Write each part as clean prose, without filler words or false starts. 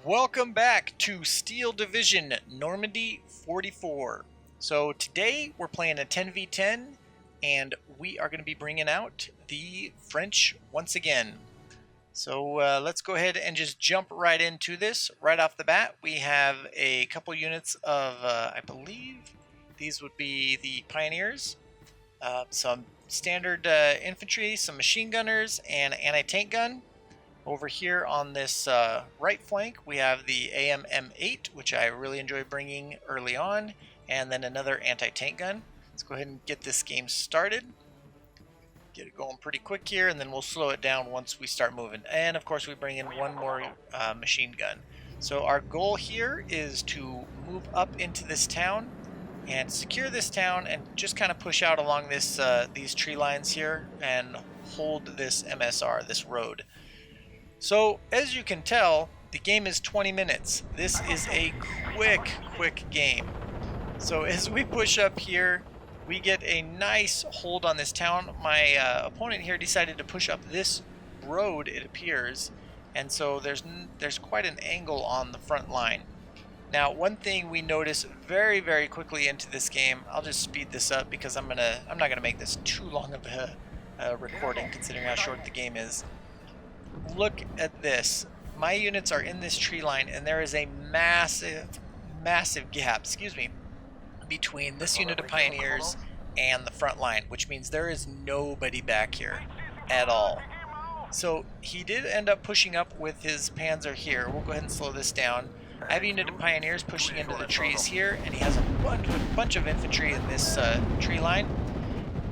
Welcome back to Steel Division Normandy 44. So today we're playing a 10v10 and we are going to be bringing out the French once again. So let's go ahead and just jump right into this. Right off the bat we have a couple units of, I believe these would be the Pioneers, some standard infantry, some machine gunners, and an anti-tank gun. Over here on this right flank, we have the AMM-8, which I really enjoy bringing early on, and then another anti-tank gun. Let's go ahead and get this game started. Get it going pretty quick here, and then we'll slow it down once we start moving. And of course, we bring in one more machine gun. So our goal here is to move up into this town and secure this town and just kind of push out along this these tree lines here and hold this MSR, this road. So, as you can tell, the game is 20 minutes. This is a quick game. So, as we push up here, we get a nice hold on this town. My opponent here decided to push up this road, it appears, and so there's quite an angle on the front line. Now, one thing we notice very quickly into this game, I'll just speed this up because I'm not gonna make this too long of a recording considering how short the game is. Look at this. My units are in this tree line and there is a massive gap, between this unit of Pioneers and the front line, which means there is nobody back here at all. So he did end up pushing up with his Panzer here. We'll go ahead and slow this down. I have a unit of Pioneers pushing into the trees here, and he has a bunch of infantry in this tree line.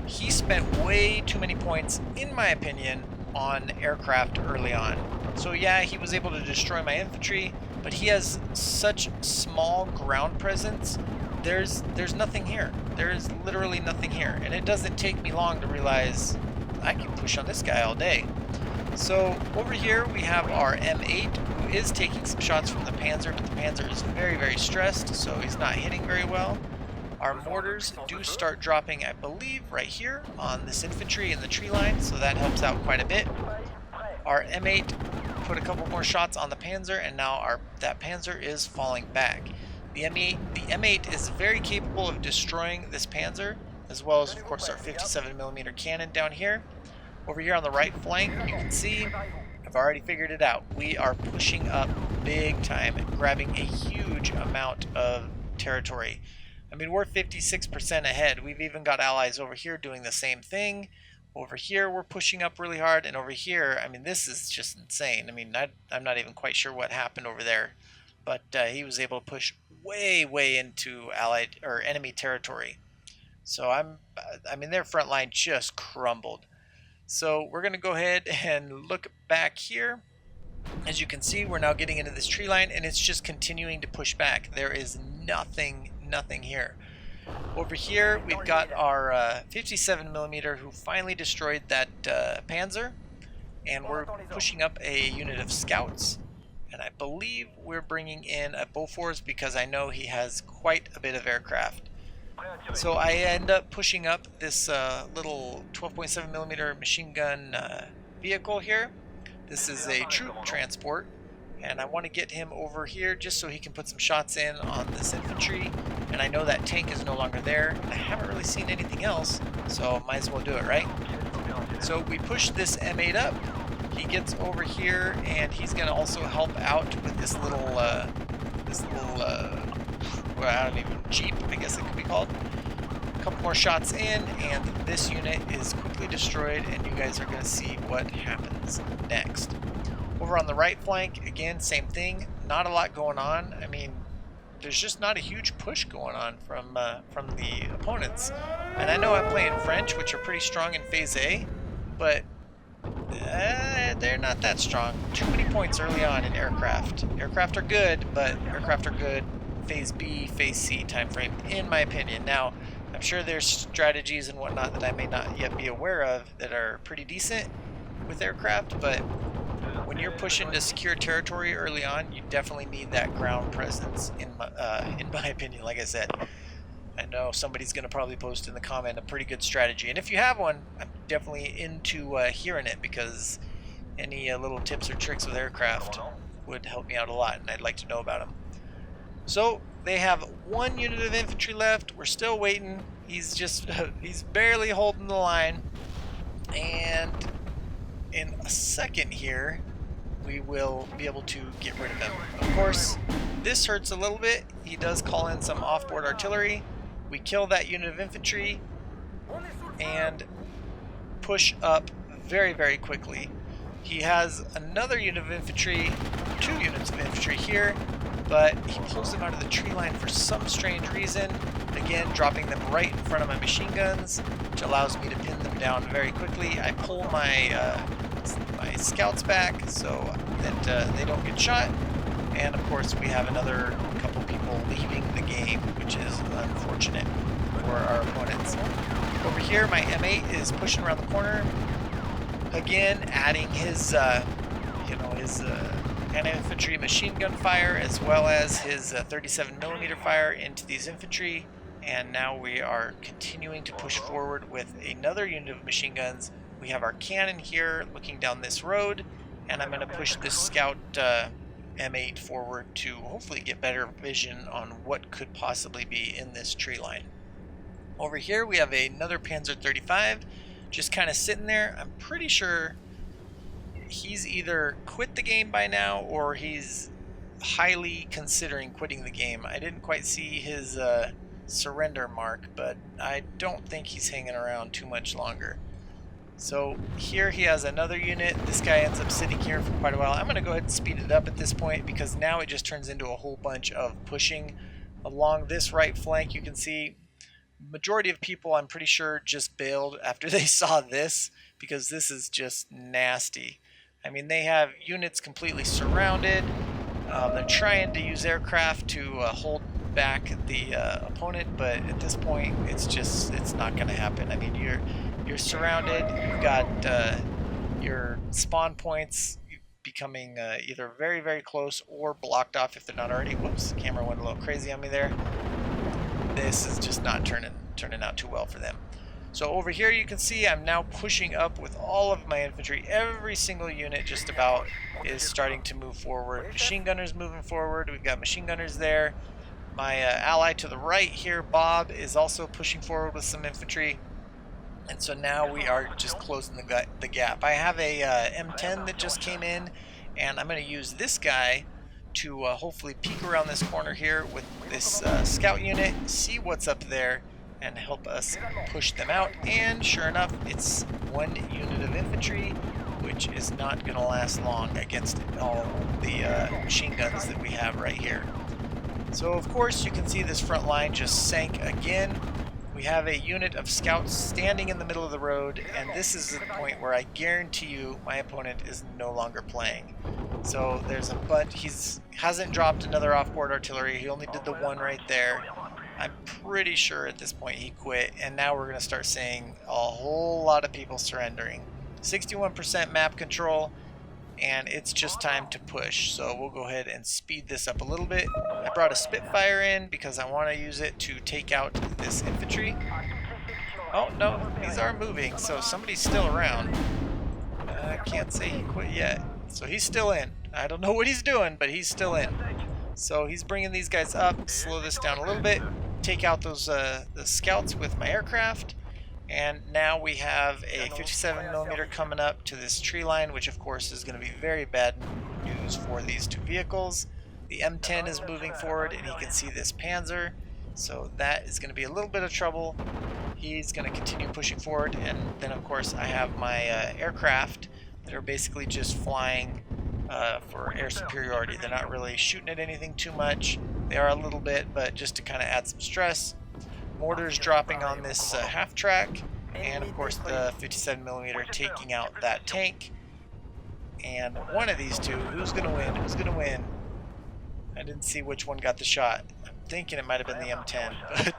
He spent way too many points, in my opinion, on aircraft early on. So yeah, he was able to destroy my infantry, but he has such small ground presence. There's nothing here. There is literally nothing here, and it doesn't take me long to realize I can push on this guy all day. So over here we have our M8, who is taking some shots from the Panzer, but the Panzer is very stressed, so he's not hitting very well. Our mortars do start dropping, I believe, right here on this infantry in the tree line, so that helps out quite a bit. Our M8 put a couple more shots on the Panzer, and now that Panzer is falling back. The M8 is very capable of destroying this Panzer, as well as, of course, our 57mm cannon down here. Over here on the right flank, you can see, I've already figured it out. We are pushing up big time, grabbing a huge amount of territory. I mean, we're 56% ahead. We've even got allies over here doing the same thing. Over here, we're pushing up really hard. And over here, I mean, this is just insane. I mean, I'm not even quite sure what happened over there. But he was able to push way into allied or enemy territory. So I mean, their front line just crumbled. So we're going to go ahead and look back here. As you can see, we're now getting into this tree line, and it's just continuing to push back. There is nothing here. Over here we've got our 57mm who finally destroyed that Panzer, and we're pushing up a unit of scouts, and I believe we're bringing in a Bofors because I know he has quite a bit of aircraft. So I end up pushing up this little 12.7mm machine gun vehicle here. This is a troop transport, and I want to get him over here just so he can put some shots in on this infantry. And I know that tank is no longer there, and I haven't really seen anything else, so might as well do it, right? So we push this M8 up. He gets over here, and he's going to also help out with this little well, I don't even, Jeep, I guess it could be called. A couple more shots in, and this unit is quickly destroyed, and you guys are going to see what happens next. Over on the right flank, again, same thing. Not a lot going on. I mean, there's just not a huge push going on from the opponents. And I know I'm playing French, which are pretty strong in Phase A, but they're not that strong. Too many points early on in aircraft. Aircraft are good, but aircraft are good Phase B, Phase C time frame, in my opinion. Now, I'm sure there's strategies and whatnot that I may not yet be aware of that are pretty decent with aircraft, but when you're pushing to secure territory early on, you definitely need that ground presence, in my opinion. Like I said, I know somebody's going to probably post in the comment a pretty good strategy, and if you have one, I'm definitely into hearing it, because any little tips or tricks with aircraft would help me out a lot, and I'd like to know about them. So they have one unit of infantry left. We're still waiting. He's just he's barely holding the line, and in a second here we will be able to get rid of him. Of course, this hurts a little bit. He does call in some off-board artillery. We kill that unit of infantry and push up very, very quickly. He has another unit of infantry, 2 units of infantry here, but he pulls them out of the tree line for some strange reason, again dropping them right in front of my machine guns, which allows me to pin them down very quickly. I pull my my scouts back so that they don't get shot, and of course we have another couple people leaving the game, which is unfortunate for our opponents. Over here my M8 is pushing around the corner, again adding his his anti-infantry machine gun fire as well as his 37mm fire into these infantry, and now we are continuing to push forward with another unit of machine guns. We have our cannon here looking down this road, and I'm going to push this scout M8 forward to hopefully get better vision on what could possibly be in this tree line. Over here we have another Panzer 35 just kind of sitting there. I'm pretty sure he's either quit the game by now or he's highly considering quitting the game. I didn't quite see his surrender mark, but I don't think he's hanging around too much longer. So here he has another unit. This guy ends up sitting here for quite a while. I'm going to go ahead and speed it up at this point because now it just turns into a whole bunch of pushing along this right flank. You can see majority of people, I'm pretty sure, just bailed after they saw this because this is just nasty. I mean, they have units completely surrounded. They're trying to use aircraft to hold back the opponent, but at this point it's not going to happen. I mean, you're surrounded. You've got your spawn points becoming either very, very close or blocked off if they're not already. Whoops, the camera went a little crazy on me there. This is just not turning out too well for them. So over here you can see I'm now pushing up with all of my infantry. Every single unit just about is starting to move forward. Machine gunners moving forward. We've got machine gunners there. My ally to the right here, Bob, is also pushing forward with some infantry. And so now we are just closing the gap. I have a M10 that just came in, and I'm going to use this guy to hopefully peek around this corner here with this scout unit, see what's up there, and help us push them out. And sure enough, it's one unit of infantry, which is not going to last long against all the machine guns that we have right here. So of course you can see this front line just sank again. We have a unit of scouts standing in the middle of the road, and this is the point where I guarantee you my opponent is no longer playing. So there's a bunch. He hasn't dropped another off-board artillery. He only did the one right there. I'm pretty sure at this point he quit, and now we're going to start seeing a whole lot of people surrendering. 61% map control, and it's just time to push. So we'll go ahead and speed this up a little bit. I brought a Spitfire in because I want to use it to take out this infantry. Oh no, these are moving, so somebody's still around. I can't say he quit yet. So he's still in. I don't know what he's doing, but he's still in. So he's bringing these guys up, slow this down a little bit, take out those the scouts with my aircraft. And now we have a 57mm coming up to this tree line, which of course is going to be very bad news for these two vehicles. The M10 is moving forward, and he can see this Panzer, so that is going to be a little bit of trouble. He's going to continue pushing forward, and then of course I have my aircraft that are basically just flying for air superiority. They're not really shooting at anything too much. They are a little bit, but just to kind of add some stress. Mortars dropping on this half track, and of course the 57mm taking out that tank. And one of these two, who's gonna win? Who's gonna win? I didn't see which one got the shot. I'm thinking it might have been the M10, but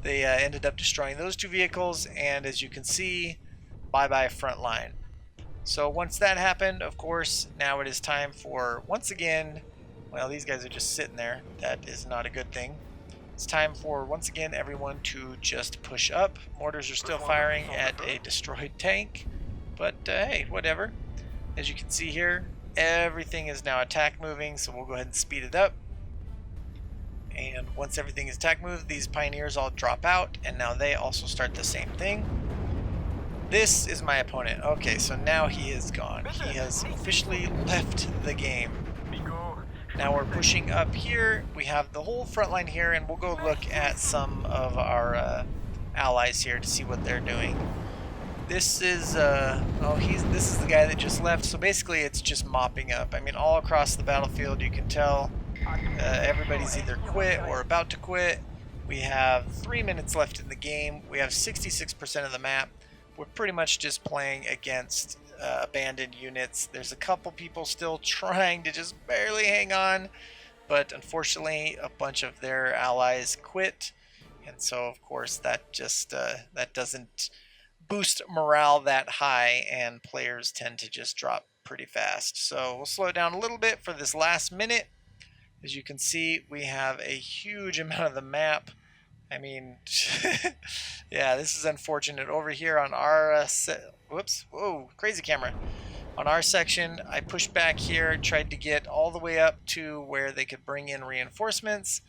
they ended up destroying those two vehicles, and as you can see, bye-bye front line. So once that happened, of course, now it is time for, once again, well, these guys are just sitting there. That is not a good thing. It's time for, once again, everyone to just push up. Mortars are still firing at a destroyed tank, but hey, whatever. As you can see here, everything is now attack moving, so we'll go ahead and speed it up. And once everything is attack moved, these pioneers all drop out, and now they also start the same thing. This is my opponent. Okay, so now he is gone. He has officially left the game. Now we're pushing up here. We have the whole front line here, and we'll go look at some of our allies here to see what they're doing. This is this is the guy that just left. So basically, it's just mopping up. I mean, all across the battlefield, you can tell everybody's either quit or about to quit. We have 3 minutes left in the game. We have 66% of the map. We're pretty much just playing against abandoned units. There's a couple people still trying to just barely hang on, but unfortunately a bunch of their allies quit, and so of course that just that doesn't boost morale that high, and players tend to just drop pretty fast. So we'll slow it down a little bit for this last minute. As you can see, we have a huge amount of the map. I mean, yeah, this is unfortunate. Over here on our, whoops, whoa, crazy camera. On our section, I pushed back here, tried to get all the way up to where they could bring in reinforcements.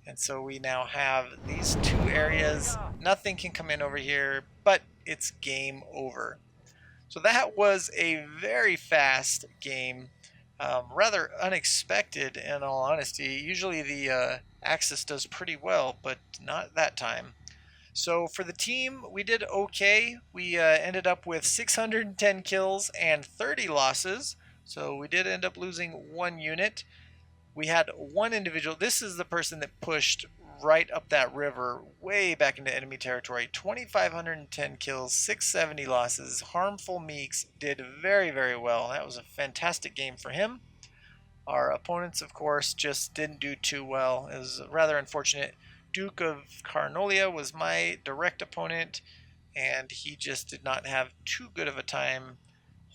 And so we now have these two areas. Nothing can come in over here, but it's game over. So that was a very fast game. Rather unexpected, in all honesty. Usually the Axis does pretty well, but not that time. So for the team, we did okay. We ended up with 610 kills and 30 losses. So we did end up losing 1 unit. We had 1 individual. This is the person that pushed right up that river, way back into enemy territory. 2,510 kills, 670 losses. Harmful Meeks did very, very well. That was a fantastic game for him. Our opponents, of course, just didn't do too well. It was rather unfortunate. Duke of Carnolia was my direct opponent, and he just did not have too good of a time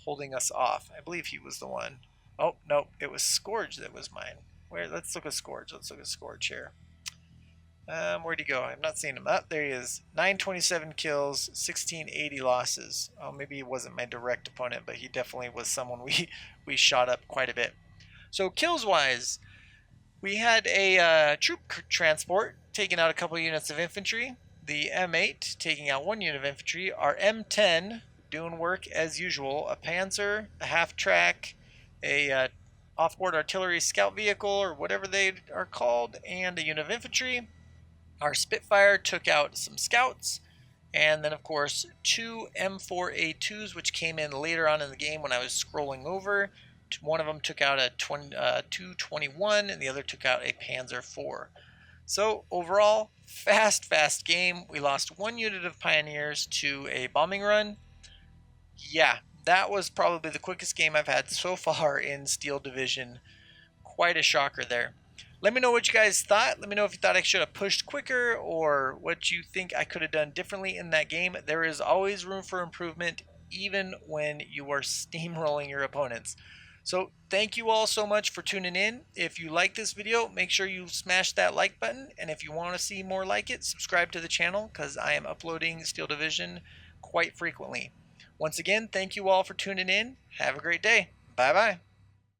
holding us off. I believe he was the one. Oh, no, it was Scourge that was mine. Let's look at Scourge. Let's look at Scourge here. Where'd he go? I'm not seeing him. Oh, there he is. 927 kills, 1680 losses. Oh, maybe he wasn't my direct opponent, but he definitely was someone we shot up quite a bit. So kills-wise, we had a troop transport taking out a couple units of infantry. The M8 taking out 1 unit of infantry. Our M10 doing work as usual. A Panzer, a half-track, a off-board artillery scout vehicle, or whatever they are called, and a unit of infantry. Our Spitfire took out some scouts, and then of course 2 M4A2s, which came in later on in the game when I was scrolling over. One of them took out a 221, and the other took out a Panzer IV. So overall, fast game. We lost 1 unit of Pioneers to a bombing run. Yeah, that was probably the quickest game I've had so far in Steel Division. Quite a shocker there. Let me know what you guys thought. Let me know if you thought I should have pushed quicker, or what you think I could have done differently in that game. There is always room for improvement, even when you are steamrolling your opponents. So thank you all so much for tuning in. If you like this video, make sure you smash that like button. And if you want to see more like it, subscribe to the channel, because I am uploading Steel Division quite frequently. Once again, thank you all for tuning in. Have a great day. Bye-bye.